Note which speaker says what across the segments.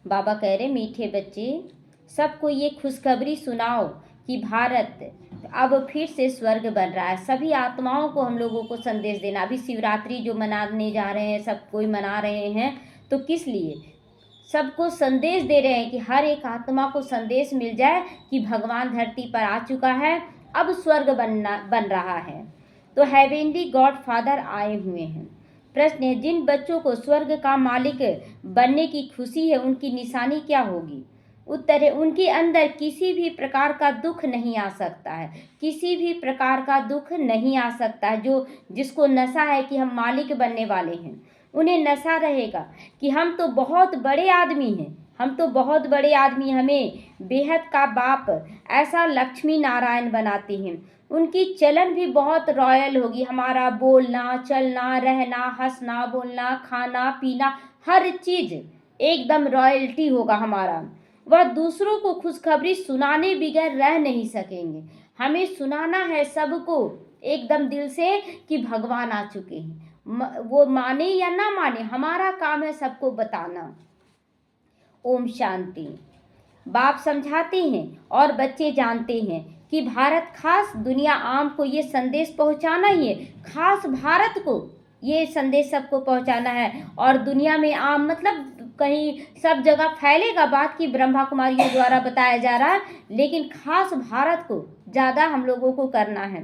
Speaker 1: बाबा कह रहे मीठे बच्चे, सबको ये खुशखबरी सुनाओ कि भारत अब फिर से स्वर्ग बन रहा है। सभी आत्माओं को हम लोगों को संदेश देना। अभी शिवरात्रि जो मनाने जा रहे हैं, सब कोई मना रहे हैं, तो किस लिए? सबको संदेश दे रहे हैं कि हर एक आत्मा को संदेश मिल जाए कि भगवान धरती पर आ चुका है, अब स्वर्ग बन रहा है। तो हेवेनली गॉड फादर आए हुए हैं। प्रश्न है, जिन बच्चों को स्वर्ग का मालिक बनने की खुशी है, उनकी निशानी क्या होगी? उत्तर है, उनके अंदर किसी भी प्रकार का दुख नहीं आ सकता है। किसी भी प्रकार का दुख नहीं आ सकता है। जिसको नशा है कि हम मालिक बनने वाले हैं, उन्हें नशा रहेगा कि हम तो बहुत बड़े आदमी हैं, हम तो बहुत बड़े आदमी, हमें बेहद का बाप ऐसा लक्ष्मी नारायण बनाते हैं। उनकी चलन भी बहुत रॉयल होगी। हमारा बोलना, चलना, रहना, हंसना, बोलना, खाना पीना, हर चीज़ एकदम रॉयल्टी होगा हमारा। वह दूसरों को खुशखबरी सुनाने बगैर रह नहीं सकेंगे। हमें सुनाना है सबको एकदम दिल से कि भगवान आ चुके हैं। वो माने या ना माने, हमारा काम है सबको बताना। ओम शांति। बाप समझाते हैं और बच्चे जानते हैं कि भारत खास दुनिया आम को ये संदेश पहुंचाना ही है। खास भारत को ये संदेश सबको पहुंचाना है, और दुनिया में आम मतलब कहीं सब जगह फैलेगा बात की ब्रह्मा कुमारियों द्वारा बताया जा रहा है, लेकिन खास भारत को ज़्यादा हम लोगों को करना है।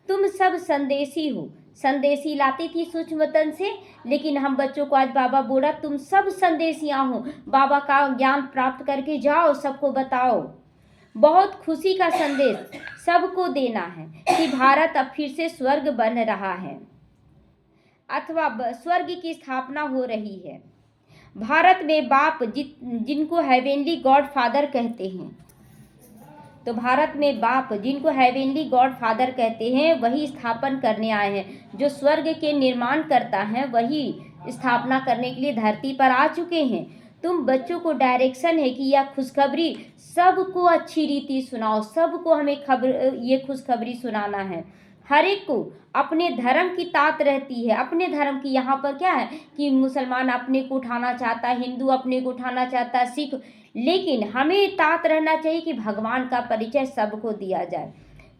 Speaker 1: तुम सब संदेशी हो। संदेशी लाती थी सूक्ष्म तन से, लेकिन हम बच्चों को आज बाबा बोला तुम सब संदेशियाँ हो। बाबा का ज्ञान प्राप्त करके जाओ, सबको बताओ। बहुत खुशी का संदेश सबको देना है कि भारत अब फिर से स्वर्ग बन रहा है, अथवा स्वर्ग की स्थापना हो रही है। भारत में बाप जिनको हेवेनली गॉड फादर कहते हैं, तो भारत में बाप जिनको हेवेनली गॉड फादर कहते हैं, वही स्थापन करने आए हैं। जो स्वर्ग के निर्माण करता है, वही स्थापना करने के लिए धरती पर आ चुके हैं। तुम बच्चों को डायरेक्शन है कि यह खुशखबरी सबको अच्छी रीति सुनाओ। सबको हमें ये खुशखबरी सुनाना है। हर एक को अपने धर्म की तात रहती है। अपने धर्म की यहाँ पर क्या है कि मुसलमान अपने को उठाना चाहता है, हिंदू अपने को उठाना चाहता है, सिख, लेकिन हमें तात रहना चाहिए कि भगवान का परिचय सबको दिया जाए।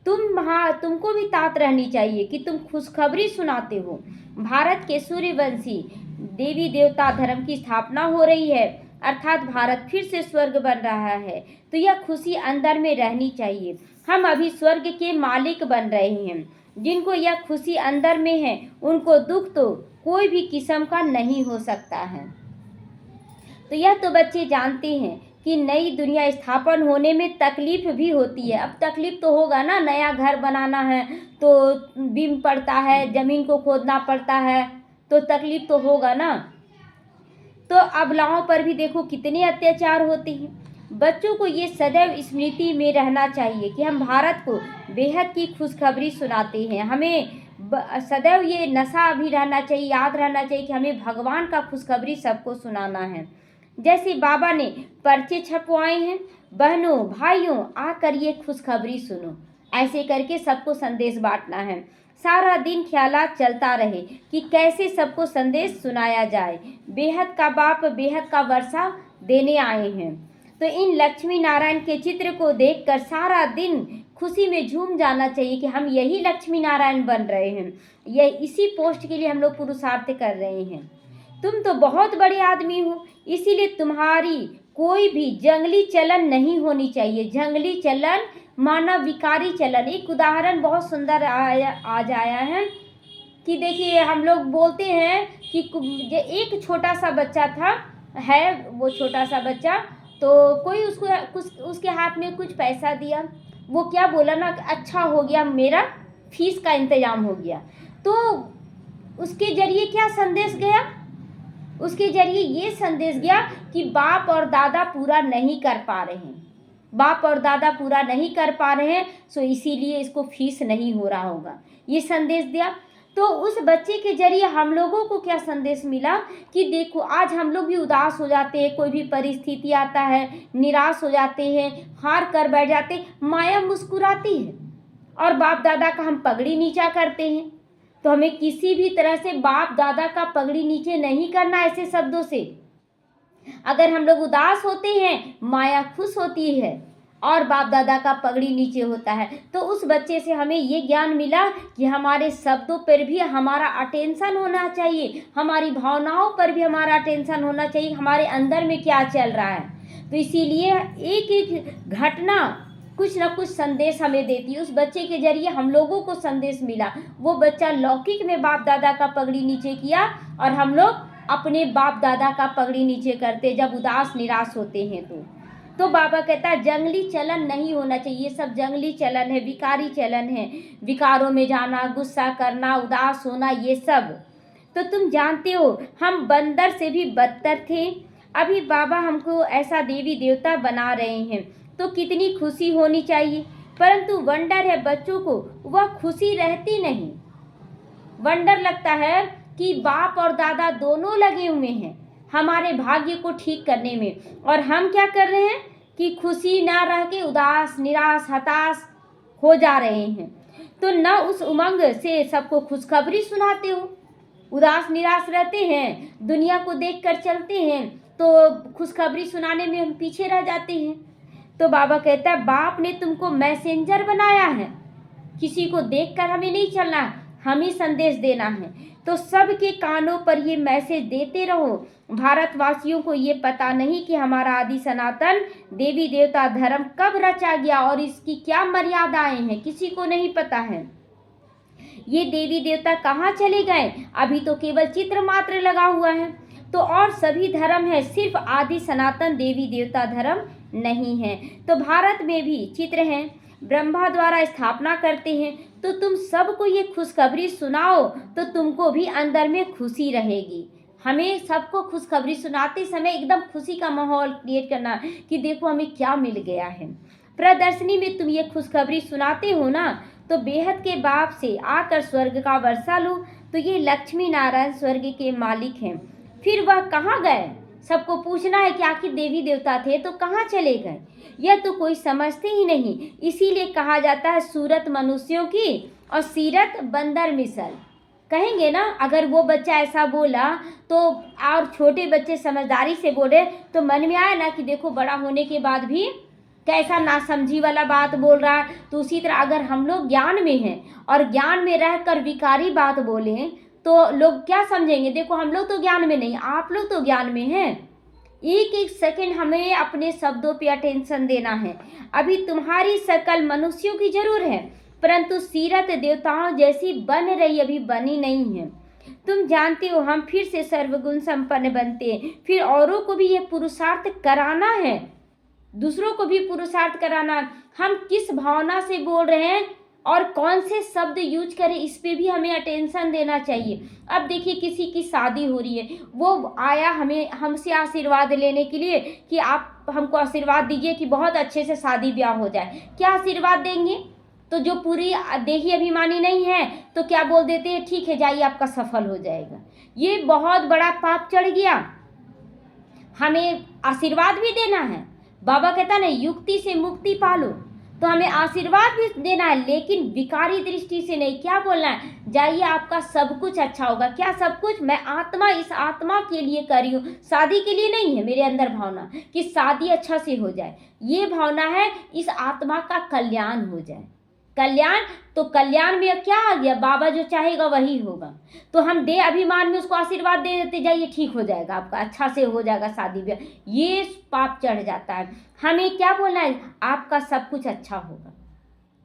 Speaker 1: तुमको भी तात रहनी चाहिए कि तुम खुशखबरी सुनाते हो। भारत के सूर्यवंशी देवी देवता धर्म की स्थापना हो रही है, अर्थात भारत फिर से स्वर्ग बन रहा है, तो यह खुशी अंदर में रहनी चाहिए। हम अभी स्वर्ग के मालिक बन रहे हैं। जिनको यह खुशी अंदर में है, उनको दुख तो कोई भी किस्म का नहीं हो सकता है। तो यह तो बच्चे जानते हैं कि नई दुनिया स्थापन होने में तकलीफ भी होती है। अब तकलीफ तो होगा ना, नया घर बनाना है तो बीम पड़ता है, ज़मीन को खोदना पड़ता है, तो तकलीफ तो होगा ना। तो अबलाओं पर भी देखो कितने अत्याचार होते हैं। बच्चों को ये सदैव स्मृति में रहना चाहिए कि हम भारत को बेहद की खुशखबरी सुनाते हैं। हमें सदैव ये नशा भी रहना चाहिए, याद रहना चाहिए कि हमें भगवान का खुशखबरी सबको सुनाना है। जैसे बाबा ने पर्चे छपवाए हैं, बहनों भाइयों आकर ये खुशखबरी सुनो, ऐसे करके सबको संदेश बांटना है। सारा दिन ख्यालात चलता रहे कि कैसे सबको संदेश सुनाया जाए। बेहद का बाप बेहद का वर्षा देने आए हैं, तो इन लक्ष्मी नारायण के चित्र को देखकर सारा दिन खुशी में झूम जाना चाहिए कि हम यही लक्ष्मी नारायण बन रहे हैं। यह इसी पोस्ट के लिए हम लोग पुरुषार्थ कर रहे हैं। तुम तो बहुत बड़े आदमी हो, इसीलिए तुम्हारी कोई भी जंगली चलन नहीं होनी चाहिए। जंगली चलन मानव विकारी चलन। एक उदाहरण बहुत सुंदर आज आया है कि देखिए, हम लोग बोलते हैं कि एक छोटा सा बच्चा था, है वो छोटा सा बच्चा, तो कोई उसके हाथ में कुछ पैसा दिया। वो क्या बोला ना, अच्छा हो गया, मेरा फीस का इंतजाम हो गया। तो उसके जरिए क्या संदेश गया? उसके जरिए ये संदेश गया कि बाप और दादा पूरा नहीं कर पा रहे हैं, बाप और दादा पूरा नहीं कर पा रहे हैं, सो इसीलिए इसको फीस नहीं हो रहा होगा, ये संदेश दिया। तो उस बच्चे के जरिए हम लोगों को क्या संदेश मिला कि देखो, आज हम लोग भी उदास हो जाते हैं, कोई भी परिस्थिति आता है, निराश हो जाते हैं, हार कर बैठ जाते हैं, माया मुस्कुराती है और बाप दादा का हम पगड़ी नीचा करते हैं। तो हमें किसी भी तरह से बाप दादा का पगड़ी नीचे नहीं करना ऐसे शब्दों से। अगर हम लोग उदास होते हैं, माया खुश होती है और बाप दादा का पगड़ी नीचे होता है। तो उस बच्चे से हमें ये ज्ञान मिला कि हमारे शब्दों पर भी हमारा अटेंशन होना चाहिए, हमारी भावनाओं पर भी हमारा अटेंशन होना चाहिए, हमारे अंदर में क्या चल रहा है। तो इसीलिए एक एक घटना कुछ ना कुछ संदेश हमें देती है। उस बच्चे के जरिए हम लोगों को संदेश मिला। वो बच्चा लौकिक में बाप दादा का पगड़ी नीचे किया और हम लोग अपने बाप दादा का पगड़ी नीचे करते जब उदास निराश होते हैं। तो बाबा कहता है जंगली चलन नहीं होना चाहिए। ये सब जंगली चलन है, विकारी चलन है, विकारों में जाना, गुस्सा करना, उदास होना, ये सब। तो तुम जानते हो हम बंदर से भी बदतर थे। अभी बाबा हमको ऐसा देवी देवता बना रहे हैं तो कितनी खुशी होनी चाहिए। परंतु वंडर है बच्चों को वह खुशी रहती नहीं। वंडर लगता है कि बाप और दादा दोनों लगे हुए हैं हमारे भाग्य को ठीक करने में, और हम क्या कर रहे हैं कि खुशी ना रह के उदास, निराश, हताश हो जा रहे हैं। तो न उस उमंग से सबको खुशखबरी सुनाते हो। उदास निराश रहते हैं, दुनिया को देखकर चलते हैं, तो खुशखबरी सुनाने में हम पीछे रह जाते हैं। तो बाबा कहता है बाप ने तुमको मैसेंजर बनाया है, किसी को देखकर हमें नहीं चलना है, हमें संदेश देना है। तो सबके कानों पर ये मैसेज देते रहो। भारतवासियों को ये पता नहीं कि हमारा आदि सनातन देवी देवता धर्म कब रचा गया और इसकी क्या मर्यादाएं हैं, किसी को नहीं पता है। ये देवी देवता कहाँ चले गए, अभी तो केवल चित्र मात्र लगा हुआ है। तो और सभी धर्म है, सिर्फ आदि सनातन देवी देवता धर्म नहीं है। तो भारत में भी चित्र हैं, ब्रह्मा द्वारा स्थापना करते हैं। तो तुम सबको ये खुशखबरी सुनाओ तो तुमको भी अंदर में खुशी रहेगी। हमें सबको खुशखबरी सुनाते समय एकदम खुशी का माहौल क्रिएट करना कि देखो हमें क्या मिल गया है। प्रदर्शनी में तुम ये खुशखबरी सुनाते हो ना, तो बेहद के बाप से आकर स्वर्ग का वर्षा लो। तो ये लक्ष्मी नारायण स्वर्ग के मालिक हैं। फिर वह कहाँ गए, सबको पूछना है कि आखिर देवी देवता थे तो कहाँ चले गए, यह तो कोई समझते ही नहीं। इसीलिए कहा जाता है सूरत मनुष्यों की और सीरत बंदर मिसल। कहेंगे ना, अगर वो बच्चा ऐसा बोला तो और छोटे बच्चे समझदारी से बोले तो मन में आया ना कि देखो बड़ा होने के बाद भी कैसा नासमझी वाला बात बोल रहा है। तो उसी तरह अगर हम लोग ज्ञान में हैं और ज्ञान में रहकर विकारी बात बोलें तो लोग क्या समझेंगे, देखो हम लोग तो ज्ञान में नहीं, आप लोग तो ज्ञान में हैं। एक एक सेकंड हमें अपने शब्दों पे अटेंशन देना है। अभी तुम्हारी शकल मनुष्यों की जरूर है, परंतु सीरत देवताओं जैसी बन रही अभी बनी नहीं है। तुम जानते हो हम फिर से सर्वगुण संपन्न बनते हैं, फिर औरों को भी ये पुरुषार्थ कराना है, दूसरों को भी पुरुषार्थ कराना। हम किस भावना से बोल रहे हैं और कौन से शब्द यूज करें, इस पे भी हमें अटेंशन देना चाहिए। अब देखिए किसी की शादी हो रही है, वो आया हमें हमसे आशीर्वाद लेने के लिए कि आप हमको आशीर्वाद दीजिए कि बहुत अच्छे से शादी ब्याह हो जाए। क्या आशीर्वाद देंगे? तो जो पूरी देही अभिमानी नहीं है तो क्या बोल देते हैं, ठीक है जाइए आपका सफल हो जाएगा। ये बहुत बड़ा पाप चढ़ गया। हमें आशीर्वाद भी देना है। बाबा कहता ना युक्ति से मुक्ति पालो, तो हमें आशीर्वाद भी देना है, लेकिन विकारी दृष्टि से नहीं। क्या बोलना है, जाइए आपका सब कुछ अच्छा होगा। क्या सब कुछ? मैं आत्मा इस आत्मा के लिए कर रही हूँ, शादी के लिए नहीं है। मेरे अंदर भावना कि शादी अच्छा से हो जाए, ये भावना है इस आत्मा का कल्याण हो जाए। कल्याण, तो कल्याण में क्या आ गया, बाबा जो चाहेगा वही होगा। तो हम दे अभिमान में उसको आशीर्वाद दे देते, जाइए ठीक हो जाएगा आपका, अच्छा से हो जाएगा शादी ब्याह। ये पाप चढ़ जाता है। हमें क्या बोलना है, आपका सब कुछ अच्छा होगा,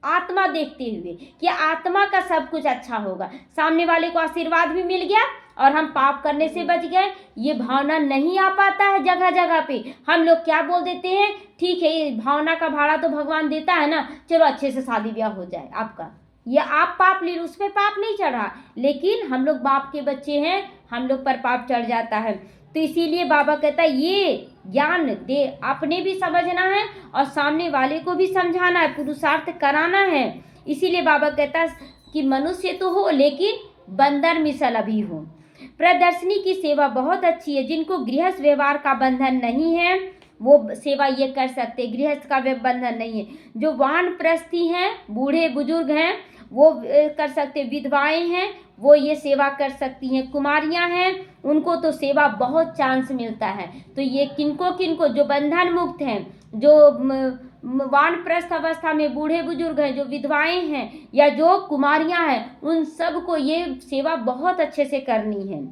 Speaker 1: आत्मा देखते हुए कि आत्मा का सब कुछ अच्छा होगा। सामने वाले को आशीर्वाद भी मिल गया और हम पाप करने से बच गए। ये भावना नहीं आ पाता है जगह जगह पे। हम लोग क्या बोल देते हैं, ठीक है ये भावना का भाड़ा तो भगवान देता है ना, चलो अच्छे से शादी ब्याह हो जाए आपका। ये आप पाप ले, उस पर पाप नहीं चढ़ा, लेकिन हम लोग बाप के बच्चे हैं, हम लोग पर पाप चढ़ जाता है। तो इसीलिए बाबा कहता है ये ज्ञान दे, अपने भी समझना है और सामने वाले को भी समझाना है, पुरुषार्थ कराना है। इसीलिए बाबा कहता है कि मनुष्य तो हो लेकिन बंदर मिसल अभी हो। प्रदर्शनी की सेवा बहुत अच्छी है। जिनको गृहस्थ व्यवहार का बंधन नहीं है वो सेवा ये कर सकते, गृहस्थ का बंधन नहीं है। जो वानप्रस्थी हैं, बूढ़े बुजुर्ग हैं, वो कर सकते, विधवाएं हैं वो ये सेवा कर सकती हैं। कुमारियां हैं, उनको तो सेवा बहुत चांस मिलता है। तो ये किनको किनको, जो बंधन मुक्त हैं, जो वानप्रस्थ अवस्था में बूढ़े बुजुर्ग हैं, जो विधवाएं हैं या जो कुमारियां हैं, उन सबको ये सेवा बहुत अच्छे से करनी है।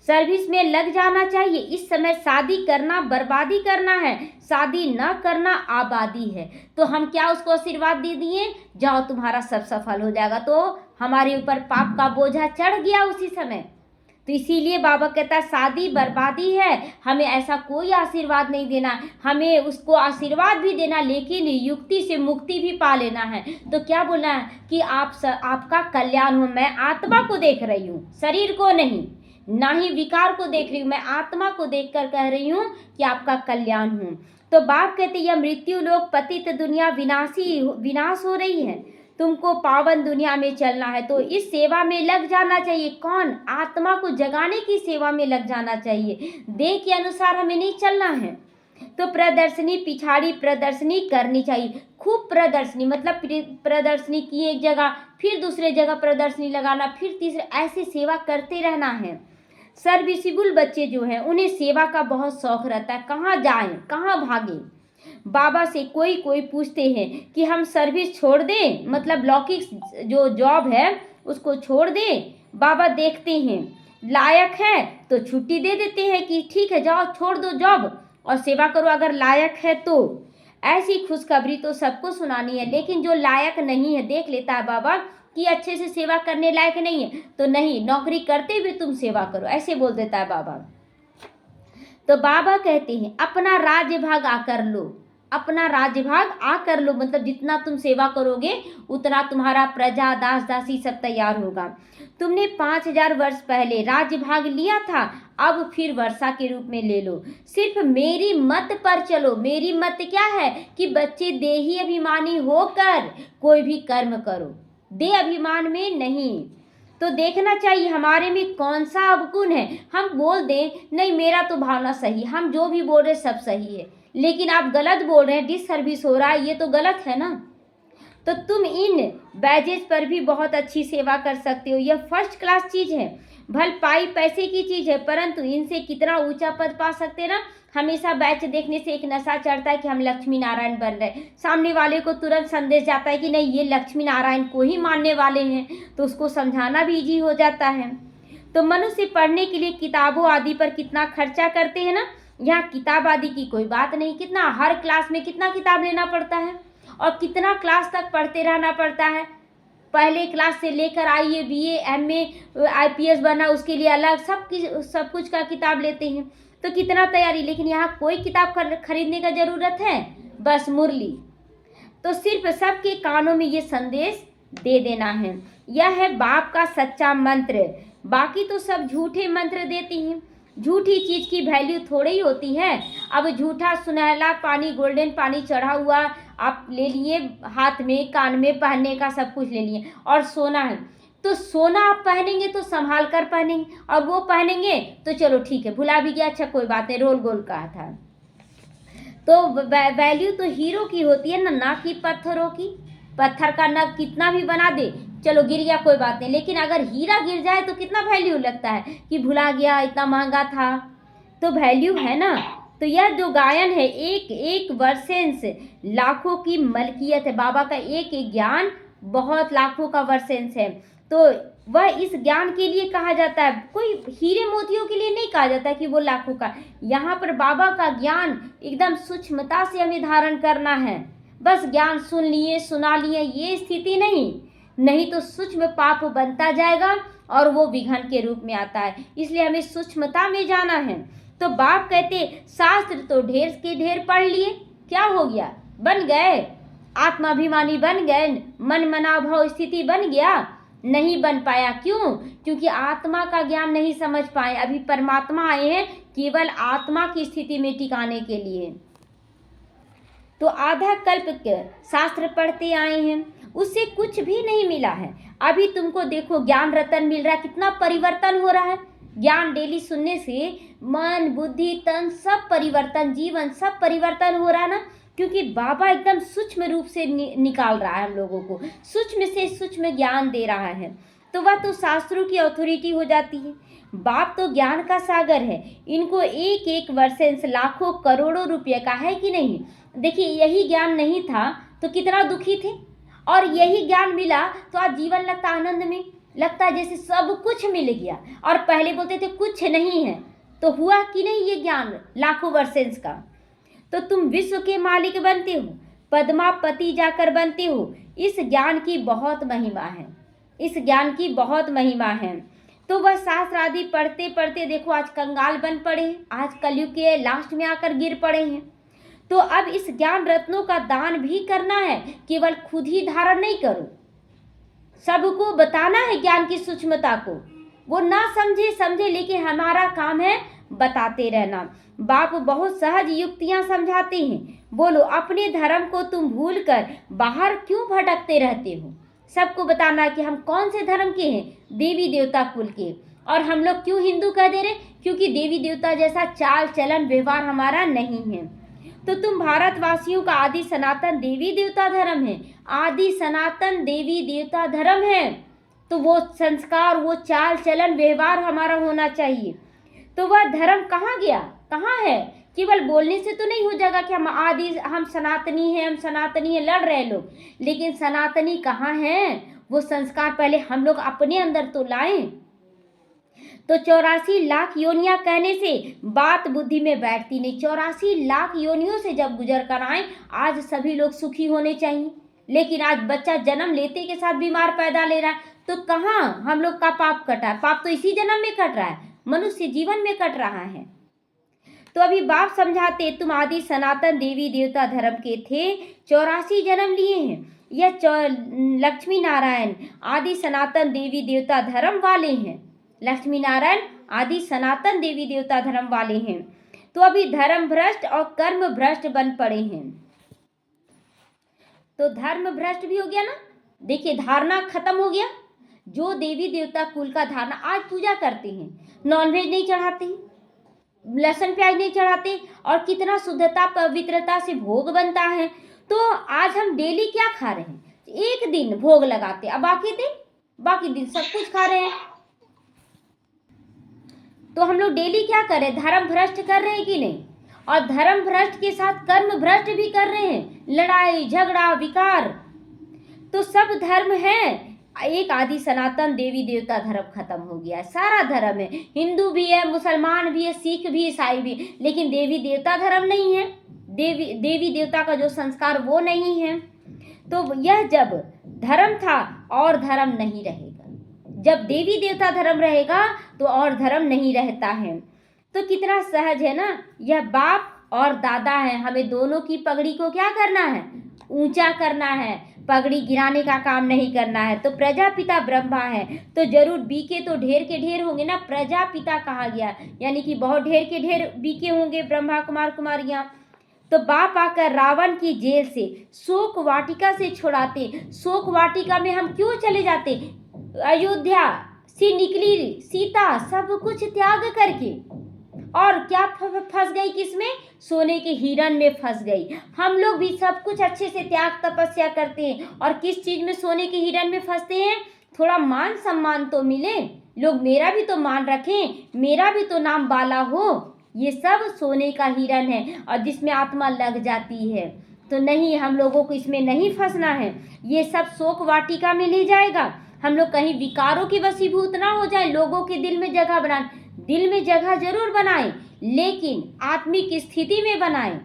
Speaker 1: सर्विस में लग जाना चाहिए। इस समय शादी करना बर्बादी करना है, शादी न करना आबादी है। तो हम क्या उसको आशीर्वाद दे दिए, जाओ तुम्हारा सब सफल हो जाएगा। तो हमारे ऊपर पाप का बोझा चढ़ गया उसी समय। तो इसीलिए बाबा कहता है शादी बर्बादी है, हमें ऐसा कोई आशीर्वाद नहीं देना, हमें उसको आशीर्वाद भी देना लेकिन युक्ति से मुक्ति भी पा लेना है। तो क्या बोलना है कि आपका कल्याण हो। मैं आत्मा को देख रही हूँ, शरीर को नहीं, ना ही विकार को देख रही हूँ, मैं आत्मा को देखकर कह रही हूँ कि आपका कल्याण हो। तो बाप कहते यह मृत्यु लोक पतित दुनिया विनाश हो रही है, तुमको पावन दुनिया में चलना है। तो इस सेवा में लग जाना चाहिए। कौन? आत्मा को जगाने की सेवा में लग जाना चाहिए। देह के अनुसार हमें नहीं चलना है। तो प्रदर्शनी पिछाड़ी प्रदर्शनी करनी चाहिए, खूब प्रदर्शनी, मतलब प्रदर्शनी की एक जगह, फिर दूसरे जगह प्रदर्शनी लगाना, फिर तीसरे, ऐसी सेवा करते रहना है। सर्विसिबल बच्चे जो हैं उन्हें सेवा का बहुत शौक रहता है, कहाँ जाएं कहाँ भागें। बाबा से कोई पूछते हैं कि हम सर्विस छोड़ दें, मतलब लौकिक जो जॉब है उसको छोड़ दें। बाबा देखते हैं लायक है तो छुट्टी दे देते हैं कि ठीक है जाओ छोड़ दो जॉब और सेवा करो, अगर लायक है तो। ऐसी खुशखबरी तो सबको सुनानी है, लेकिन जो लायक नहीं है, देख लेता है बाबा कि अच्छे से सेवा करने लायक नहीं है, तो नहीं, नौकरी करते हुए तुम सेवा करो, ऐसे बोल देता है बाबा। तो बाबा कहते हैं अपना राज्य भाग आकर लो, अपना राज्य भाग आकर लो, मतलब जितना तुम सेवा करोगे उतना तुम्हारा प्रजा दास दासी सब तैयार होगा। तुमने 5000 वर्ष पहले राज्य भाग लिया था, अब फिर वर्षा के रूप में ले लो। सिर्फ मेरी मत पर चलो। मेरी मत क्या है कि बच्चे देही अभिमानी होकर कोई भी कर्म करो, देह अभिमान में नहीं। तो देखना चाहिए हमारे में कौन सा अवगुण है। हम बोल दें नहीं मेरा तो भावना सही, हम जो भी बोल रहे सब सही है, लेकिन आप गलत बोल रहे हैं, डिससर्विस हो रहा है, ये तो गलत है ना। तो तुम इन बैजेस पर भी बहुत अच्छी सेवा कर सकते हो। यह फर्स्ट क्लास चीज़ है, भलपाई पैसे की चीज़ है, परंतु इनसे कितना ऊंचा पद पा सकते हैं ना। हमेशा बैच देखने से एक नशा चढ़ता है कि हम लक्ष्मी नारायण बन रहे, सामने वाले को तुरंत संदेश जाता है कि नहीं ये लक्ष्मी नारायण को ही मानने वाले हैं, तो उसको समझाना भी ईजी हो जाता है। तो मनुष्य पढ़ने के लिए किताबों आदि पर कितना खर्चा करते हैं ना, यहाँ किताब आदि की कोई बात नहीं, कितना हर क्लास में कितना किताब लेना पड़ता है और कितना क्लास तक पढ़ते रहना पड़ता है। पहले क्लास से लेकर आईए BA MA IPS बना उसके लिए अलग सब कुछ का किताब लेते हैं, तो कितना तैयारी। लेकिन यहाँ कोई किताब खरीदने का ज़रूरत है, बस मुरली। तो सिर्फ सबके कानों में ये संदेश दे देना है, यह है बाप का सच्चा मंत्र। बाकी तो सब झूठे मंत्र देती हैं। झूठी चीज़ की वैल्यू थोड़ी ही होती है। अब झूठा सुनहला पानी, गोल्डन पानी चढ़ा हुआ आप ले लिए हाथ में, कान में पहनने का सब कुछ ले लिए, और सोना है तो सोना आप पहनेंगे तो संभाल कर पहनेंगे, और वो पहनेंगे तो चलो ठीक है भुला भी गया, अच्छा कोई बात नहीं, रोल गोल कहा था। तो वैल्यू तो हीरो की होती है ना कि पत्थरों की। पत्थर का नग कितना भी बना दे, चलो गिर गया कोई बात नहीं, लेकिन अगर हीरा गिर जाए तो कितना वैल्यू लगता है कि भुला गया, इतना महंगा था, तो वैल्यू है ना। तो यह जो गायन है एक एक वर्सेंस लाखों की मलकियत है। बाबा का एक ज्ञान बहुत लाखों का वर्सेंस है। तो वह इस ज्ञान के लिए कहा जाता है, कोई हीरे मोतियों के लिए नहीं कहा जाता कि वो लाखों का। यहाँ पर बाबा का ज्ञान एकदम सूक्ष्मता से हमें धारण करना है। बस ज्ञान सुन लिए सुना लिए ये स्थिति नहीं तो सूक्ष्म पाप बनता जाएगा और वो विघन के रूप में आता है। इसलिए हमें सूक्ष्मता में जाना है। तो बाप कहते शास्त्र तो ढेर के ढेर पढ़ लिए, क्या हो गया, बन गए आत्माभिमानी, बन गए मन मनाभाव स्थिति बन गया, नहीं बन पाया। क्यों? क्योंकि आत्मा का ज्ञान नहीं समझ पाए। अभी परमात्मा आए हैं केवल आत्मा की स्थिति में टिकाने के लिए। तो आधा कल्प के शास्त्र पढ़ते आए हैं, उससे कुछ भी नहीं मिला है। अभी तुमको देखो ज्ञान रतन मिल रहा है, कितना परिवर्तन हो रहा है। ज्ञान डेली सुनने से मन बुद्धि तन सब परिवर्तन, जीवन सब परिवर्तन हो रहा है ना, क्योंकि बाबा एकदम सूक्ष्म रूप से निकाल रहा है हम लोगों को, सूक्ष्म से सूक्ष्म ज्ञान दे रहा है। तो वह तो शास्त्रों की अथॉरिटी हो जाती है। बाप तो ज्ञान का सागर है, इनको एक एक वर्षेंस लाखों करोड़ों रुपये का है कि नहीं। देखिए, यही ज्ञान नहीं था तो कितना दुखी थे, और यही ज्ञान मिला तो आज जीवन लगता आनंद में, लगता है जैसे सब कुछ मिल गया। और पहले बोलते थे कुछ नहीं है, तो हुआ कि नहीं ये ज्ञान लाखों वर्षेंस का। तो तुम विश्व के मालिक बनते हो, पद्मापति जाकर बनते हो। इस ज्ञान की बहुत महिमा है, इस ज्ञान की बहुत महिमा है। तो वह शास्त्र आदि पढ़ते पढ़ते देखो आज कंगाल बन पड़े हैं, आज कलयुग के लास्ट में आकर गिर पड़े हैं। तो अब इस ज्ञान रत्नों का दान भी करना है, केवल खुद ही धारण नहीं करो, सबको बताना है ज्ञान की सूक्ष्मता को। वो ना समझे समझे, लेकिन हमारा काम है बताते रहना। बाप बहुत सहज युक्तियां समझाते हैं। बोलो, अपने धर्म को तुम भूलकर बाहर क्यों भटकते रहते हो। सबको बताना कि हम कौन से धर्म के हैं, देवी देवता कुल के। और हम लोग क्यों हिंदू कह दे रहे, क्योंकि देवी देवता जैसा चाल चलन व्यवहार हमारा नहीं है। तो तुम भारतवासियों का आदि सनातन देवी देवता धर्म है, आदि सनातन देवी देवता धर्म है। तो वो संस्कार, वो चाल चलन व्यवहार हमारा होना चाहिए। तो वह धर्म कहाँ गया, कहाँ है। केवल बोलने से तो नहीं हो जाएगा कि हम आदि, हम सनातनी हैं, हम सनातनी हैं, लड़ रहे लोग, लेकिन सनातनी कहाँ हैं। वो संस्कार पहले हम लोग अपने अंदर तो लाएं। तो 84 लाख योनियां कहने से बात बुद्धि में बैठती नहीं। 84 लाख योनियों से जब गुजर कर आए, आज सभी लोग सुखी होने चाहिए, लेकिन आज बच्चा जन्म लेते के साथ बीमार पैदा ले रहा है। तो कहाँ हम लोग का पाप कटा है। पाप तो इसी जन्म में कट रहा है, मनुष्य जीवन में कट रहा है। तो अभी बाप समझाते, तुम आदि सनातन देवी देवता धर्म के थे, 84 जन्म लिए हैं। यह लक्ष्मी नारायण आदि सनातन देवी देवता धर्म वाले हैं। लक्ष्मी नारायण आदि सनातन देवी देवता धर्म वाले हैं। तो अभी धर्म भ्रष्ट और कर्म भ्रष्ट बन पड़े हैं। तो धर्म भ्रष्ट भी हो गया ना। देखिए, धारणा खत्म हो गया। जो देवी देवता कुल का धारणा, आज पूजा करते हैं, नॉनवेज नहीं चढ़ाते, लहसुन प्याज नहीं चढ़ाते, और कितना शुद्धता पवित्रता से भोग बनता है। तो आज हम डेली क्या खा रहे हैं, एक दिन भोग लगाते, अब बाकी दिन सब कुछ खा रहे हैं। तो हम लोग डेली क्या कर रहे हैं, धर्म भ्रष्ट कर रहे हैं कि नहीं। और धर्म भ्रष्ट के साथ कर्म भ्रष्ट भी कर रहे हैं, लड़ाई झगड़ा विकार। तो सब धर्म है, एक आदि सनातन देवी देवता धर्म खत्म हो गया है। सारा धर्म है, हिंदू भी है, मुसलमान भी है, सिख भी, ईसाई भी, लेकिन देवी देवता धर्म नहीं है। देवी देवता का जो संस्कार वो नहीं है। तो यह जब धर्म था और धर्म नहीं रहेगा, जब देवी देवता धर्म रहेगा तो और धर्म नहीं रहता है। तो कितना सहज है ना। यह बाप और दादा है, हमें दोनों की पगड़ी को क्या करना है, ऊंचा करना है, पगड़ी गिराने का काम नहीं करना है। तो प्रजापिता ब्रह्मा है, तो जरूर बीके तो ढेर के ढेर होंगे ना। प्रजापिता कहा गया, यानी कि बहुत ढेर के ढेर बीके होंगे ब्रह्मा कुमार कुमारियां। तो बाप आकर रावण की जेल से, शोक वाटिका से छुड़ाते। शोक वाटिका में हम क्यों चले जाते, अयोध्या से निकली सीता सब कुछ त्याग करके, और क्या फंस गई, किसमें, सोने के हिरण में फंस गई। हम लोग भी सब कुछ अच्छे से त्याग तपस्या करते हैं, और किस चीज में सोने के हिरण में फंसते हैं, थोड़ा मान सम्मान तो मिले, लोग मेरा भी तो मान रखें, मेरा भी तो नाम बाला हो। ये सब सोने का हिरण है, और जिसमें आत्मा लग जाती है। तो नहीं, हम लोगों को इसमें नहीं फंसना है। ये सब शोक वाटिका में ले जाएगा। हम लोग कहीं विकारों की वशीभूत ना हो जाए, लोगों के दिल में जगह बनाए। दिल में जगह जरूर बनाएं, लेकिन आत्मिक स्थिति में बनाएं।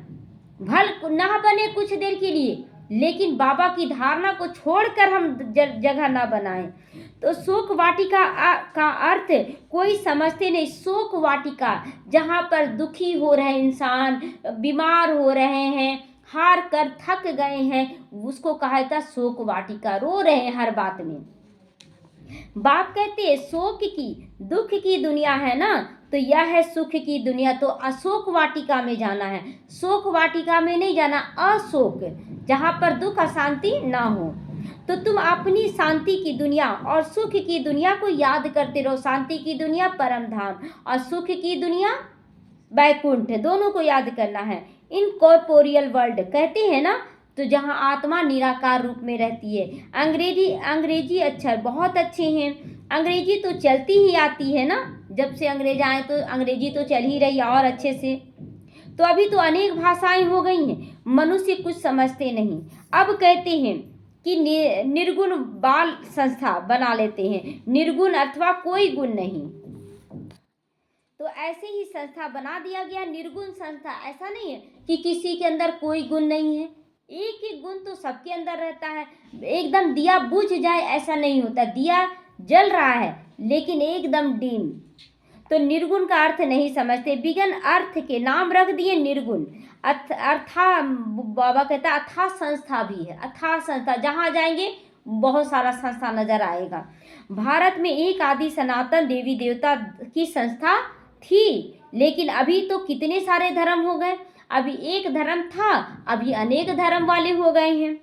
Speaker 1: भल ना बने कुछ देर के लिए, लेकिन बाबा की धारणा को छोड़कर हम जगह ना बनाएं। तो शोक वाटिका का अर्थ कोई समझते नहीं। शोक वाटिका जहाँ पर दुखी हो रहे इंसान, बीमार हो रहे हैं, हार कर थक गए हैं, उसको कहा जाता शोक वाटिका। रो रहे हैं हर बात में। बाप कहते हैं शोक की दुख की दुनिया है ना, तो यह है सुख की दुनिया। तो अशोक वाटिका में जाना है, शोक वाटिका में नहीं जाना। अशोक, जहाँ पर दुख अशांति ना हो। तो तुम अपनी शांति की दुनिया और सुख की दुनिया को याद करते रहो। शांति की दुनिया परम धाम, और सुख की दुनिया बैकुंठ, दोनों को याद करना है। इनकॉर्पोरियल वर्ल्ड कहते हैं ना, तो जहाँ आत्मा निराकार रूप में रहती है। अंग्रेजी अक्षर बहुत अच्छे हैं, अंग्रेजी तो चलती ही आती है ना, जब से अंग्रेज आए तो अंग्रेजी तो चल ही रही है और अच्छे से। तो अभी तो अनेक भाषाएं हो गई हैं, मनुष्य कुछ समझते नहीं। अब कहते हैं कि निर्गुण बाल संस्था बना लेते हैं, निर्गुण अथवा कोई गुण नहीं। तो ऐसे ही संस्था बना दिया गया, निर्गुण संस्था। ऐसा नहीं है कि किसी के अंदर कोई गुण नहीं है, एक ही गुण तो सबके अंदर रहता है। एकदम दिया बुझ जाए ऐसा नहीं होता, दिया जल रहा है लेकिन एकदम डीम। तो निर्गुण का अर्थ नहीं समझते, बिगन अर्थ के नाम रख दिए निर्गुण। अथा बाबा कहता है अथा संस्था भी है, अथा संस्था, जहाँ जाएंगे बहुत सारा संस्था नजर आएगा। भारत में एक आदि सनातन देवी देवता की संस्था थी, लेकिन अभी तो कितने सारे धर्म हो गए। अभी एक धर्म था, अभी अनेक धर्म वाले हो गए हैं।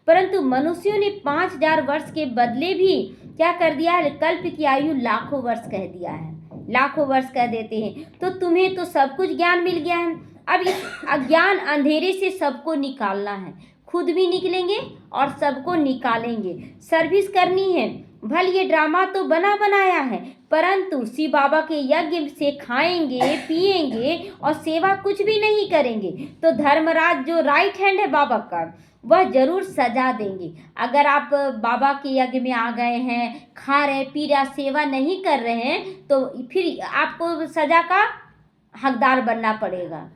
Speaker 1: परंतु मनुष्यों ने 5000 वर्ष के बदले भी क्या कर दिया है, कल्प की आयु लाखों वर्ष कह दिया है, लाखों वर्ष कह देते हैं। तो तुम्हें तो सब कुछ ज्ञान मिल गया है, अब इस अज्ञान अंधेरे से सबको निकालना है, खुद भी निकलेंगे और सबको निकालेंगे। सर्विस करनी है। भल ये ड्रामा तो बना बनाया है, परंतु शिव बाबा के यज्ञ से खाएंगे पिएंगे और सेवा कुछ भी नहीं करेंगे तो धर्मराज जो राइट हैंड है बाबा का, वह जरूर सजा देंगे। अगर आप बाबा के यज्ञ में आ गए हैं, खा रहे पी रहे, सेवा नहीं कर रहे हैं, तो फिर आपको सजा का हकदार बनना पड़ेगा।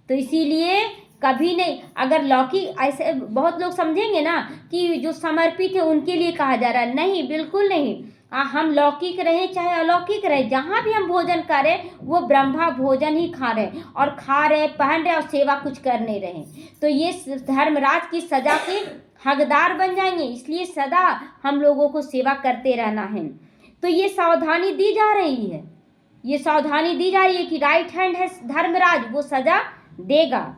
Speaker 1: तो इसीलिए कभी नहीं, अगर लौकिक, ऐसे बहुत लोग समझेंगे ना कि जो समर्पित है उनके लिए कहा जा रहा है, नहीं, बिल्कुल नहीं। हम लौकिक रहें चाहे अलौकिक रहे, जहाँ भी हम भोजन करें वो ब्रह्मा भोजन ही खा रहे हैं, और खा रहे, पहन रहे और सेवा कुछ कर नहीं रहे, तो ये धर्मराज की सजा के हकदार बन जाएंगे। इसलिए सदा हम लोगों को सेवा करते रहना है। तो ये सावधानी दी जा रही है, ये सावधानी दी जा रही है कि राइट हैंड है धर्मराज, वो सजा देगा।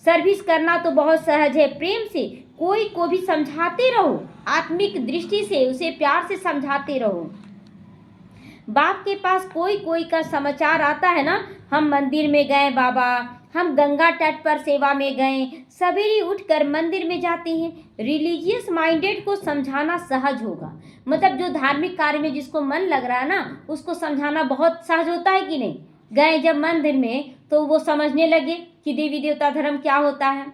Speaker 1: सर्विस करना तो बहुत सहज है, प्रेम से कोई को भी समझाते रहो, आत्मिक दृष्टि से उसे प्यार से समझाते रहो। बाप के पास कोई कोई का समाचार आता है ना, हम मंदिर में गए बाबा, हम गंगा तट पर सेवा में गए, सवेरे उठकर मंदिर में जाते हैं। रिलीजियस माइंडेड को समझाना सहज होगा, मतलब जो धार्मिक कार्य में जिसको मन लग रहा है ना, उसको समझाना बहुत सहज होता है कि नहीं। गए जब मंदिर में तो वो समझने लगे कि देवी देवता धर्म क्या होता है।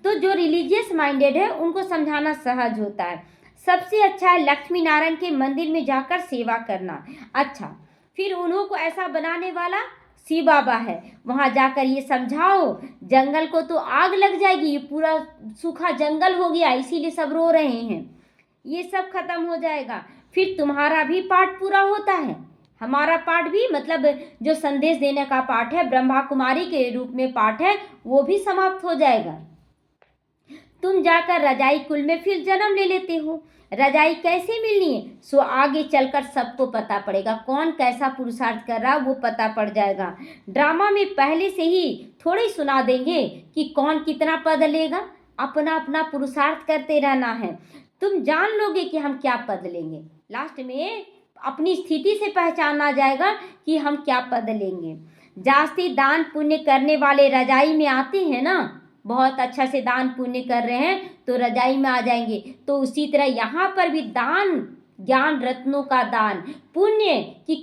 Speaker 1: तो जो रिलीजियस माइंडेड है उनको समझाना सहज होता है। सबसे अच्छा है लक्ष्मी नारायण के मंदिर में जाकर सेवा करना। अच्छा, फिर उन्हों को ऐसा बनाने वाला शिव बाबा है, वहाँ जाकर ये समझाओ, जंगल को तो आग लग जाएगी, ये पूरा सूखा जंगल हो गया इसीलिए सब रो रहे हैं, ये सब खत्म हो जाएगा। फिर तुम्हारा भी पाठ पूरा होता है, हमारा पाठ भी, मतलब जो संदेश देने का पाठ है, ब्रह्मा कुमारी के रूप में पाठ है, वो भी समाप्त हो जाएगा। तुम जाकर रजाई कुल में फिर जन्म ले लेते हो। रजाई कैसे मिलनी है, सो आगे चलकर सबको पता पड़ेगा, कौन कैसा पुरुषार्थ कर रहा है वो पता पड़ जाएगा। ड्रामा में पहले से ही थोड़ी सुना देंगे कि कौन कितना पद लेगा, अपना अपना पुरुषार्थ करते रहना है। तुम जान लोगे कि हम क्या पद लेंगे, लास्ट में अपनी स्थिति से पहचाना जाएगा कि हम क्या पद लेंगे। जास्ती दान पुण्य करने वाले रजाई में आते हैं ना, बहुत अच्छा से दान पुण्य कर रहे हैं तो रजाई में आ जाएंगे। तो उसी तरह यहाँ पर भी दान, ज्ञान रत्नों का दान, पुण्य कि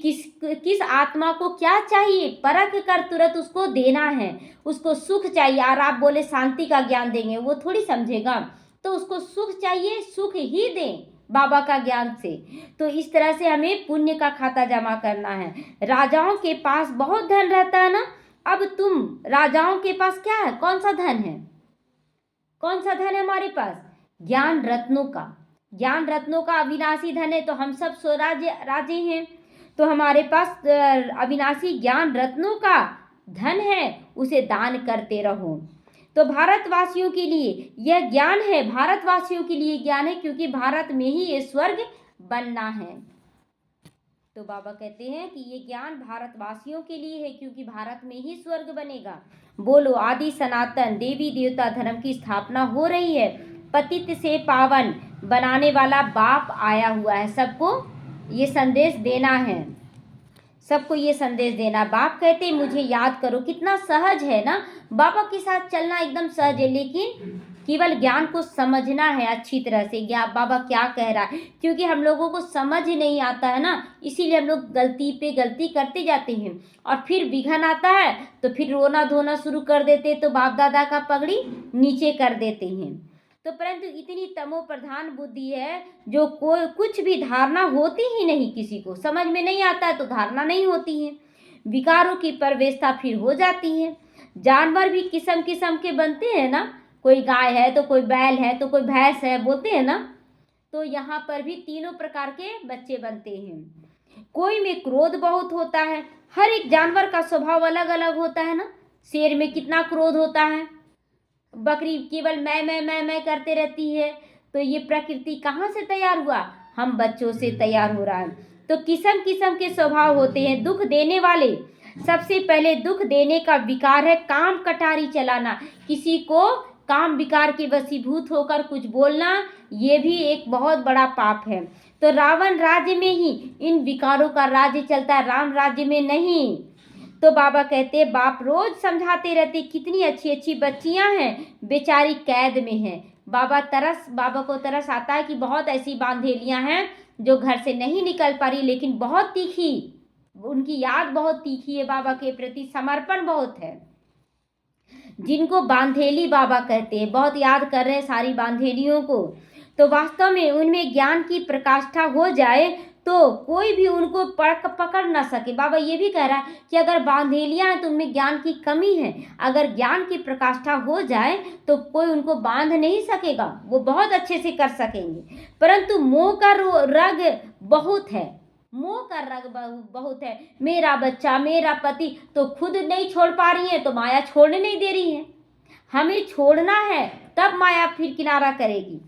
Speaker 1: किस आत्मा को क्या चाहिए परख कर तुरंत उसको देना है। उसको सुख चाहिए और आप बोले शांति का ज्ञान देंगे, वो थोड़ी समझेगा। तो उसको सुख चाहिए, सुख ही दें बाबा का ज्ञान से। तो इस तरह से हमें पुण्य का खाता जमा करना है। राजाओं के पास बहुत धन रहता है ना, अब तुम राजाओं के पास क्या है, कौन सा धन है, कौन सा धन है हमारे पास, ज्ञान रत्नों का। ज्ञान रत्नों का अविनाशी धन है, तो हम सब स्वराज्य राजे हैं, तो हमारे पास अविनाशी ज्ञान रत्नों का धन है, उसे दान करते रहो। तो भारतवासियों के लिए यह ज्ञान है, भारतवासियों के लिए ज्ञान है, क्योंकि भारत में ही ये स्वर्ग बनना है। तो बाबा कहते हैं कि ये ज्ञान भारतवासियों के लिए है, क्योंकि भारत में ही स्वर्ग बनेगा। बोलो, आदि सनातन देवी देवता धर्म की स्थापना हो रही है। पतित से पावन बनाने वाला बाप आया हुआ है, सबको ये संदेश देना है, सबको ये संदेश देना। बाप कहते हैं मुझे याद करो, कितना सहज है ना, बाबा के साथ चलना एकदम सहज है। लेकिन केवल ज्ञान को समझना है अच्छी तरह से, ज्ञान बाबा क्या कह रहा है, क्योंकि हम लोगों को समझ नहीं आता है ना, इसीलिए हम लोग गलती पे गलती करते जाते हैं और फिर विघन आता है तो फिर रोना धोना शुरू कर देते, तो बाप दादा का पगड़ी नीचे कर देते हैं। तो परंतु इतनी तमो प्रधान बुद्धि है जो कोई कुछ भी धारणा होती ही नहीं, किसी को समझ में नहीं आता है तो धारणा नहीं होती है, विकारों की प्रवेशता फिर हो जाती है। जानवर भी किस्म किस्म के बनते हैं ना, कोई गाय है तो कोई बैल है तो कोई भैंस है, बोलते हैं ना। तो यहाँ पर भी तीनों प्रकार के बच्चे बनते हैं। कोई में क्रोध बहुत होता है, हर एक जानवर का स्वभाव अलग अलग होता है ना। शेर में कितना क्रोध होता है, बकरी केवल मैं करते रहती है। तो ये प्रकृति कहाँ से तैयार हुआ, हम बच्चों से तैयार हो रहा है। तो किस्म किस्म के स्वभाव होते हैं दुख देने वाले। सबसे पहले दुख देने का विकार है काम कटारी चलाना, किसी को काम विकार के वशीभूत होकर कुछ बोलना, ये भी एक बहुत बड़ा पाप है। तो रावण राज्य में ही इन विकारों का राज्य चलता है, राम राज्य में नहीं। तो बाबा कहते बाप रोज समझाते रहते, कितनी अच्छी अच्छी बच्चियां हैं बेचारी कैद में हैं। बाबा को तरस आता है कि बहुत ऐसी बांधेलियां हैं जो घर से नहीं निकल पा रही, लेकिन बहुत तीखी, उनकी याद बहुत तीखी है, बाबा के प्रति समर्पण बहुत है। जिनको बांधेली बाबा कहते हैं, बहुत याद कर रहे हैं सारी बांधेलियों को। तो वास्तव में उनमें ज्ञान की प्रकाष्ठा हो जाए तो कोई भी उनको पकड़ ना सके। बाबा ये भी कह रहा है कि अगर बांधेलियां हैं तो उनमें ज्ञान की कमी है, अगर ज्ञान की प्रकाष्ठा हो जाए तो कोई उनको बांध नहीं सकेगा, वो बहुत अच्छे से कर सकेंगे। परंतु मोह का रग बहुत है, मोह का रग बहुत है। मेरा बच्चा, मेरा पति, तो खुद नहीं छोड़ पा रही है तो माया छोड़ने नहीं दे रही है। हमें छोड़ना है तब माया फिर किनारा करेगी।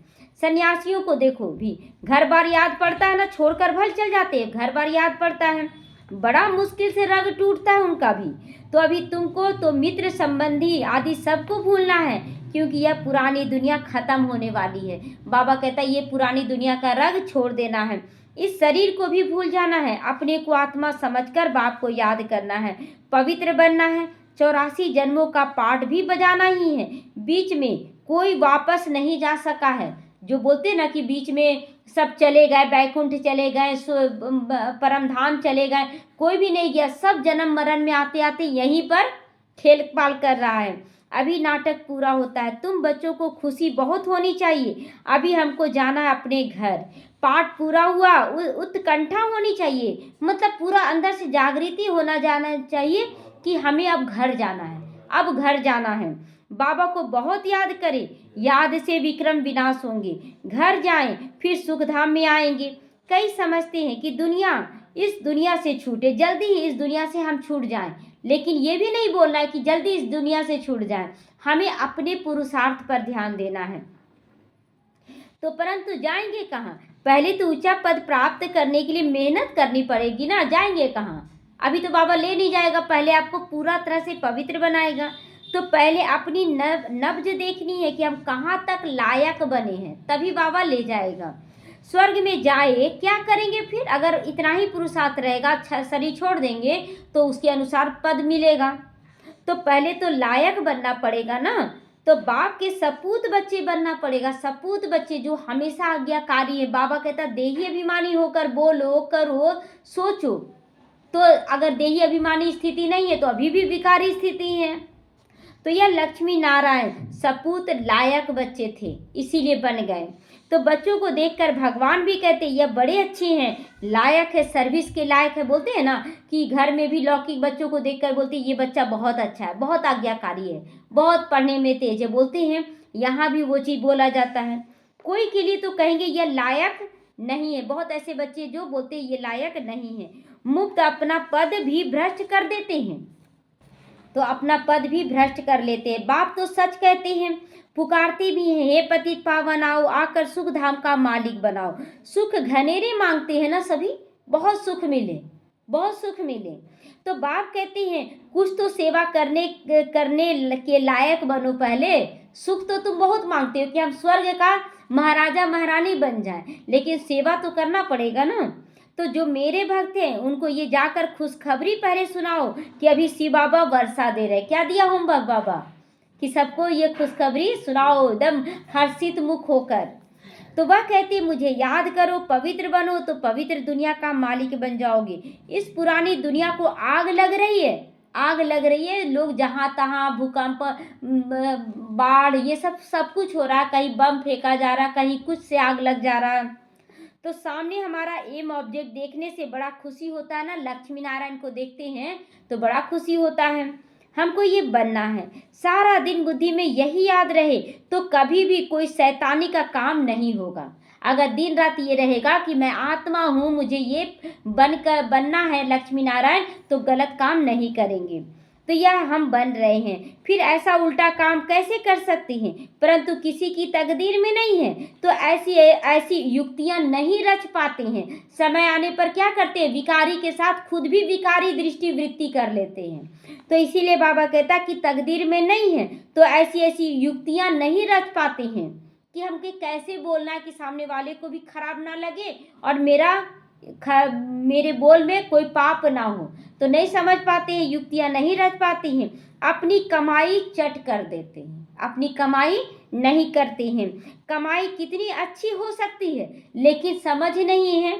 Speaker 1: सन्यासियों को देखो भी, घर बार याद पड़ता है ना, छोड़कर भल चल जाते हैं, घर बार याद पड़ता है, बड़ा मुश्किल से रग टूटता है उनका भी। तो अभी तुमको तो मित्र संबंधी आदि सबको भूलना है, क्योंकि यह पुरानी दुनिया खत्म होने वाली है। बाबा कहता है ये पुरानी दुनिया का रग छोड़ देना है, इस शरीर को भी भूल जाना है, अपने को आत्मा समझकर बाप को याद करना है, पवित्र बनना है, 84 जन्मों का पाठ भी बजाना ही है। बीच में कोई वापस नहीं जा सका है, जो बोलते ना कि बीच में सब चले गए, बैकुंठ चले गए, परमधाम चले गए, कोई भी नहीं गया, सब जन्म मरण में आते आते यहीं पर खेल पाल कर रहा है। अभी नाटक पूरा होता है, तुम बच्चों को खुशी बहुत होनी चाहिए, अभी हमको जाना है अपने घर, पाठ पूरा हुआ, उत्कंठा होनी चाहिए, मतलब पूरा अंदर से जागृति जाना चाहिए कि हमें अब घर जाना है, अब घर जाना है। बाबा को बहुत याद करें, याद से विक्रम विनाश होंगे, घर जाएं फिर सुखधाम में आएंगे। कई समझते हैं कि इस दुनिया से छूटे, जल्दी ही इस दुनिया से हम छूट जाएं, लेकिन ये भी नहीं बोलना है कि जल्दी इस दुनिया से छूट जाएं, हमें अपने पुरुषार्थ पर ध्यान देना है। तो परंतु जाएंगे कहाँ, पहले तो ऊंचा पद प्राप्त करने के लिए मेहनत करनी पड़ेगी ना, जाएंगे कहाँ, अभी तो बाबा ले नहीं जाएगा, पहले आपको पूरा तरह से पवित्र बनाएगा। तो पहले अपनी नब्ज देखनी है कि हम कहाँ तक लायक बने हैं, तभी बाबा ले जाएगा। स्वर्ग में जाए क्या करेंगे फिर, अगर इतना ही पुरुषार्थ रहेगा, शरीर छोड़ देंगे तो उसके अनुसार पद मिलेगा। तो पहले तो लायक बनना पड़ेगा ना, तो बाप के सपूत बच्चे बनना पड़ेगा, सपूत बच्चे जो हमेशा आज्ञाकारी है। बाबा कहता देही अभिमानी होकर बोलो, करो, सोचो। तो अगर देही अभिमानी स्थिति नहीं है तो अभी भी विकारी स्थिति है। तो यह लक्ष्मी नारायण सपूत लायक बच्चे थे, इसीलिए बन गए। तो बच्चों को देखकर भगवान भी कहते ये बड़े अच्छे हैं, लायक है, सर्विस के लायक है। बोलते हैं ना कि घर में भी लौकिक बच्चों को देखकर बोलते ये बच्चा बहुत अच्छा है, बहुत आज्ञाकारी है, बहुत पढ़ने में तेज है, बोलते हैं। यहाँ भी वो चीज़ बोला जाता है। कोई के लिए तो कहेंगे यह लायक नहीं है, बहुत ऐसे बच्चे जो बोलते ये लायक नहीं है। मुक्त अपना पद भी भ्रष्ट कर देते हैं, तो अपना पद भी भ्रष्ट कर लेते हैं। बाप तो सच कहते हैं, पुकारते भी हैं, हे पतित पावन आओ, आकर सुख धाम का मालिक बनाओ। सुख घनेरे मांगते हैं ना सभी, बहुत सुख मिले, बहुत सुख मिले। तो बाप कहते हैं कुछ तो सेवा करने के लायक बनो पहले। सुख तो तुम बहुत मांगते हो कि हम स्वर्ग का महाराजा महारानी बन जाएं, लेकिन सेवा तो करना पड़ेगा ना। तो जो मेरे भक्त हैं उनको ये जाकर खुशखबरी पहले सुनाओ कि अभी शिव बाबा वर्षा दे रहे। क्या दिया होमवर्क बाबा कि सबको ये खुशखबरी सुनाओ एकदम हर्षित मुख होकर। तो वह कहती मुझे याद करो, पवित्र बनो तो पवित्र दुनिया का मालिक बन जाओगे। इस पुरानी दुनिया को आग लग रही है, आग लग रही है। लोग जहाँ तहाँ भूकंप, बाढ़, ये सब कुछ हो रहा है। कहीं बम फेंका जा रहा, कहीं कुछ से आग लग जा रहा है। तो सामने हमारा एम ऑब्जेक्ट देखने से बड़ा खुशी होता है ना। लक्ष्मी नारायण को देखते हैं तो बड़ा खुशी होता है। हमको ये बनना है, सारा दिन बुद्धि में यही याद रहे तो कभी भी कोई शैतानी का काम नहीं होगा। अगर दिन रात ये रहेगा कि मैं आत्मा हूँ, मुझे ये बनना है लक्ष्मी नारायण, तो गलत काम नहीं करेंगे। तो यह हम बन रहे हैं, फिर ऐसा उल्टा काम कैसे कर सकते हैं? परंतु किसी की तकदीर में नहीं है तो ऐसी युक्तियां नहीं रच पाते हैं। समय आने पर क्या करते हैं? विकारी के साथ खुद भी विकारी दृष्टि वृत्ति कर लेते हैं। तो इसीलिए बाबा कहता कि तकदीर में नहीं है तो ऐसी युक्तियां नहीं रच पाते हैं कि हमके कैसे बोलना है कि सामने वाले को भी खराब ना लगे और मेरे बोल में कोई पाप ना हो। तो नहीं समझ पाते हैं, युक्तियां नहीं रच पाती हैं, अपनी कमाई चट कर देते हैं, अपनी कमाई नहीं करते हैं। कमाई कितनी अच्छी हो सकती है लेकिन समझ नहीं है।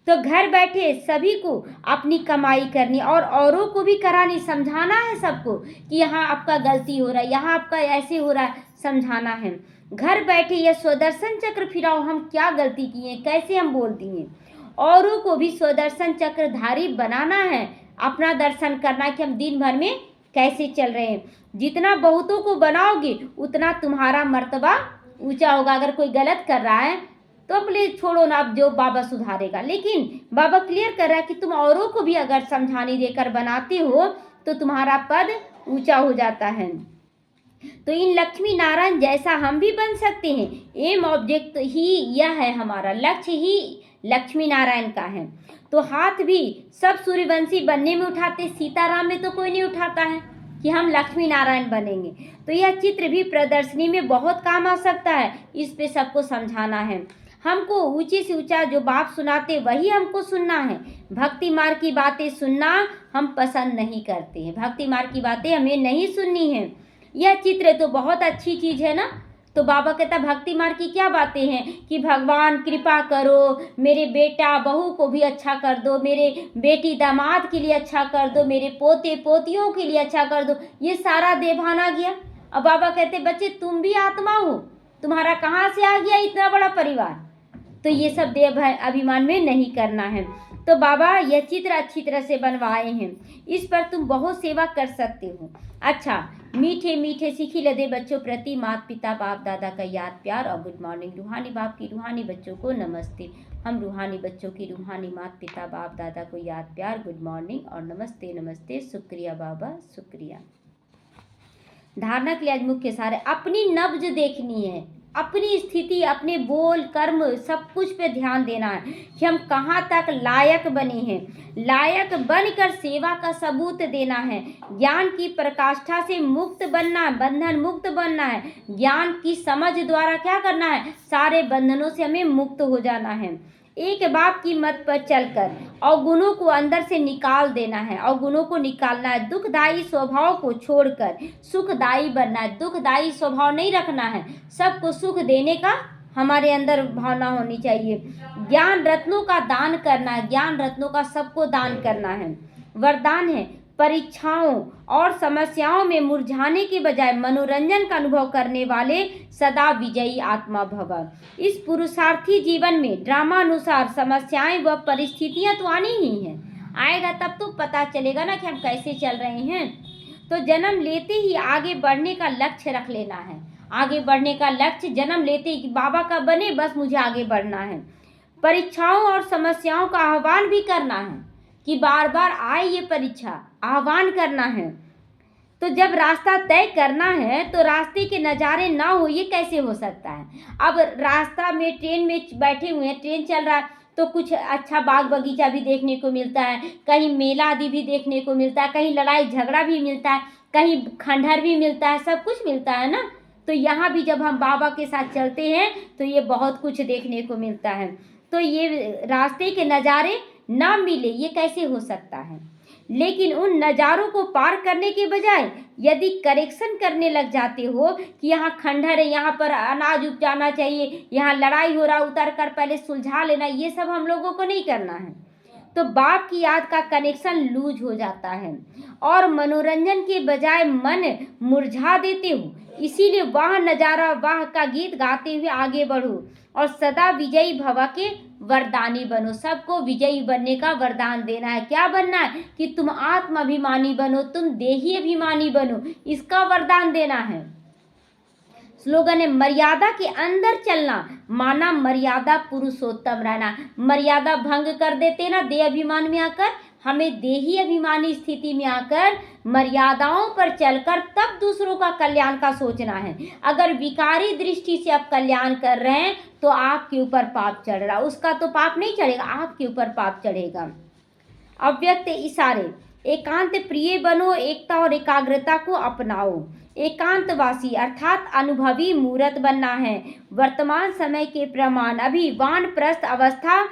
Speaker 1: तो घर बैठे सभी को अपनी कमाई करनी और औरों को भी करानी, समझाना है सबको कि यहाँ आपका गलती हो रहा है, यहाँ आपका ऐसे हो रहा है, समझाना है। घर बैठे यह स्वदर्शन चक्र फिराओ, हम क्या गलती किए, कैसे हम बोल दिए। औरों को भी स्वदर्शन चक्रधारी बनाना है, अपना दर्शन करना कि हम दिन भर में कैसे चल रहे हैं। जितना बहुतों को बनाओगे उतना तुम्हारा मर्तबा ऊंचा होगा। अगर कोई गलत कर रहा है तो अपने छोड़ो ना, अब जो बाबा सुधारेगा। लेकिन बाबा क्लियर कर रहा है कि तुम औरों को भी अगर समझाने देकर बनाते हो तो तुम्हारा पद ऊंचा हो जाता है। तो इन लक्ष्मी नारायण जैसा हम भी बन सकते हैं। एम ऑब्जेक्ट ही यह है, हमारा लक्ष्य ही लक्ष्मी नारायण का है। तो हाथ भी सब सूर्यवंशी बनने में उठाते, सीताराम में तो कोई नहीं उठाता है कि हम लक्ष्मी नारायण बनेंगे। तो यह चित्र भी प्रदर्शनी में बहुत काम आ सकता है, इस पे सबको समझाना है। हमको ऊंचे से ऊंचा जो बाप सुनाते वही हमको सुनना है। भक्ति मार्ग की बातें सुनना हम पसंद नहीं करते हैं, भक्ति मार्ग की बातें हमें नहीं सुननी है। यह चित्र तो बहुत अच्छी चीज है ना। तो बाबा कहता भक्ति मार्ग की क्या बातें हैं कि भगवान कृपा करो, मेरे बेटा बहू को भी अच्छा कर दो, मेरे बेटी दामाद के लिए अच्छा कर दो, मेरे पोते पोतियों के लिए अच्छा कर दो। ये सारा देभान आ गया। अब बाबा कहते बच्चे तुम भी आत्मा हो, तुम्हारा कहाँ से आ गया इतना बड़ा परिवार? तो ये सब देव अभिमान में नहीं करना है। तो बाबा यह चित्र अच्छी तरह से बनवाए हैं, इस पर तुम बहुत सेवा कर सकते हो। अच्छा, मीठे मीठे सीखी लदे बच्चों प्रति माता पिता बाप दादा का याद प्यार और गुड मॉर्निंग। रूहानी बाप की रूहानी बच्चों को नमस्ते। हम रूहानी बच्चों की रूहानी माता पिता बाप दादा को याद प्यार, गुड मॉर्निंग और नमस्ते नमस्ते। शुक्रिया बाबा, शुक्रिया। धारणा के लिए आज मुख्य सारे अपनी नब्ज देखनी है, अपनी स्थिति, अपने बोल कर्म सब कुछ पे ध्यान देना है कि हम कहाँ तक लायक बने हैं। लायक बनकर सेवा का सबूत देना है। ज्ञान की प्रकाष्ठा से मुक्त बनना है, बंधन मुक्त बनना है। ज्ञान की समझ द्वारा क्या करना है? सारे बंधनों से हमें मुक्त हो जाना है। एक बाप की मत पर चलकर अवगुणों को अंदर से निकाल देना है, अवगुणों को निकालना है। दुखदायी स्वभाव को छोड़कर सुखदायी बनना है। दुखदायी स्वभाव नहीं रखना है, सबको सुख देने का हमारे अंदर भावना होनी चाहिए। ज्ञान रत्नों का दान करना है, ज्ञान रत्नों का सबको दान करना है। वरदान है परीक्षाओं और समस्याओं में मुरझाने के बजाय मनोरंजन का अनुभव करने वाले सदा विजयी आत्मा भव। इस पुरुषार्थी जीवन में ड्रामानुसार समस्याएं व परिस्थितियां तो आनी ही हैं, आएगा तब तो पता चलेगा ना कि हम कैसे चल रहे हैं। तो जन्म लेते ही आगे बढ़ने का लक्ष्य रख लेना है। आगे बढ़ने का लक्ष्य जन्म लेते ही बाबा का बने, बस मुझे आगे बढ़ना है। परीक्षाओं और समस्याओं का आह्वान भी करना है कि बार बार आए ये परीक्षा, आह्वान करना है। तो जब रास्ता तय करना है तो रास्ते के नज़ारे ना हो ये कैसे हो सकता है? अब रास्ता में ट्रेन में बैठे हुए हैं, ट्रेन चल रहा है तो कुछ अच्छा बाग बगीचा भी देखने को मिलता है, कहीं मेला आदि भी देखने को मिलता है, कहीं लड़ाई झगड़ा भी मिलता है, कहीं खंडहर भी मिलता है, सब कुछ मिलता है ना। तो यहाँ भी जब हम बाबा के साथ चलते हैं तो ये बहुत कुछ देखने को मिलता है। तो ये रास्ते के नज़ारे ना मिले ये कैसे हो सकता है? लेकिन उन नज़ारों को पार करने के बजाय यदि करेक्शन करने लग जाते हो कि यहाँ खंडहर है, यहाँ पर अनाज उपजाना चाहिए, यहाँ लड़ाई हो रहा, उतर कर पहले सुलझा लेना, ये सब हम लोगों को नहीं करना है। तो बाप की याद का कनेक्शन लूज हो जाता है और मनोरंजन के बजाय मन मुरझा देते हो। इसीलिए वह नज़ारा, वह का गीत गाते हुए आगे बढ़ो और सदा विजयी भव के वरदानी बनो। सबको विजयी बनने का वरदान देना है। क्या बनना है? कि तुम आत्माभिमानी बनो, तुम देही अभिमानी बनो, इसका वरदान देना है। स्लोगन है मर्यादा के अंदर चलना, माना मर्यादा पुरुषोत्तम रहना। मर्यादा भंग कर देते ना देह अभिमान में आकर, हमें देही अभिमानी स्थिति में आकर मर्यादाओं पर चलकर तब दूसरों का कल्याण का सोचना है। अगर विकारी दृष्टि से आप कल्याण कर रहे हैं तो आपके ऊपर पाप चढ़ रहा, उसका तो पाप नहीं चढ़ेगा, आपके ऊपर पाप चढ़ेगा। अव्यक्त इशारे, एकांत प्रिय बनो, एकता और एकाग्रता को अपनाओ। एकांतवासी अर्थात अनुभवी मूर्त बनना है। वर्तमान समय के प्रमाण अभी वानप्रस्थ अवस्था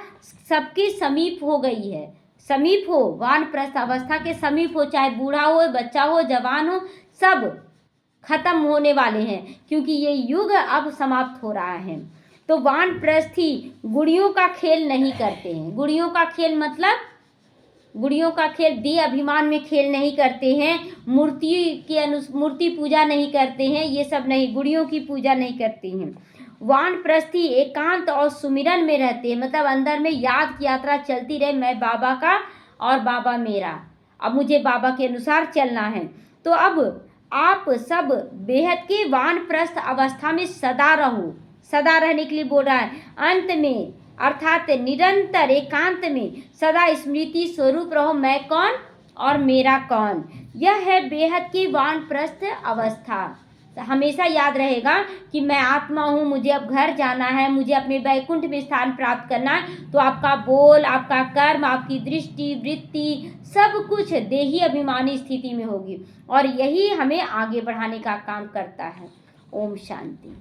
Speaker 1: सबके समीप हो गई है। समीप हो, वानप्रस्थ अवस्था के समीप हो, चाहे बूढ़ा हो, बच्चा हो, जवान हो, सब खत्म होने वाले हैं, क्योंकि ये युग अब समाप्त हो रहा है। तो वानप्रस्थी गुड़ियों का खेल नहीं करते हैं। गुड़ियों का खेल मतलब गुड़ियों का खेल देह अभिमान में खेल नहीं करते हैं, मूर्ति पूजा नहीं करते हैं, ये सब नहीं, गुड़ियों की पूजा नहीं करते हैं। वानप्रस्थी एकांत और सुमिरन में रहते हैं, मतलब अंदर में याद की यात्रा चलती रहे, मैं बाबा का और बाबा मेरा, अब मुझे बाबा के अनुसार चलना है। तो अब आप सब बेहद के वानप्रस्थ अवस्था में सदा रहो, सदा रहने के लिए बोल रहा है। अंत में अर्थात निरंतर एकांत में सदा स्मृति स्वरूप रहो, मैं कौन और मेरा कौन। यह है बेहद की वानप्रस्थ अवस्था। हमेशा याद रहेगा कि मैं आत्मा हूँ, मुझे अब घर जाना है, मुझे अपने वैकुंठ में स्थान प्राप्त करना है। तो आपका बोल, आपका कर्म, आपकी दृष्टि, वृत्ति, सब कुछ देही अभिमानी स्थिति में होगी और यही हमें आगे बढ़ाने का काम करता है। ओम शांति।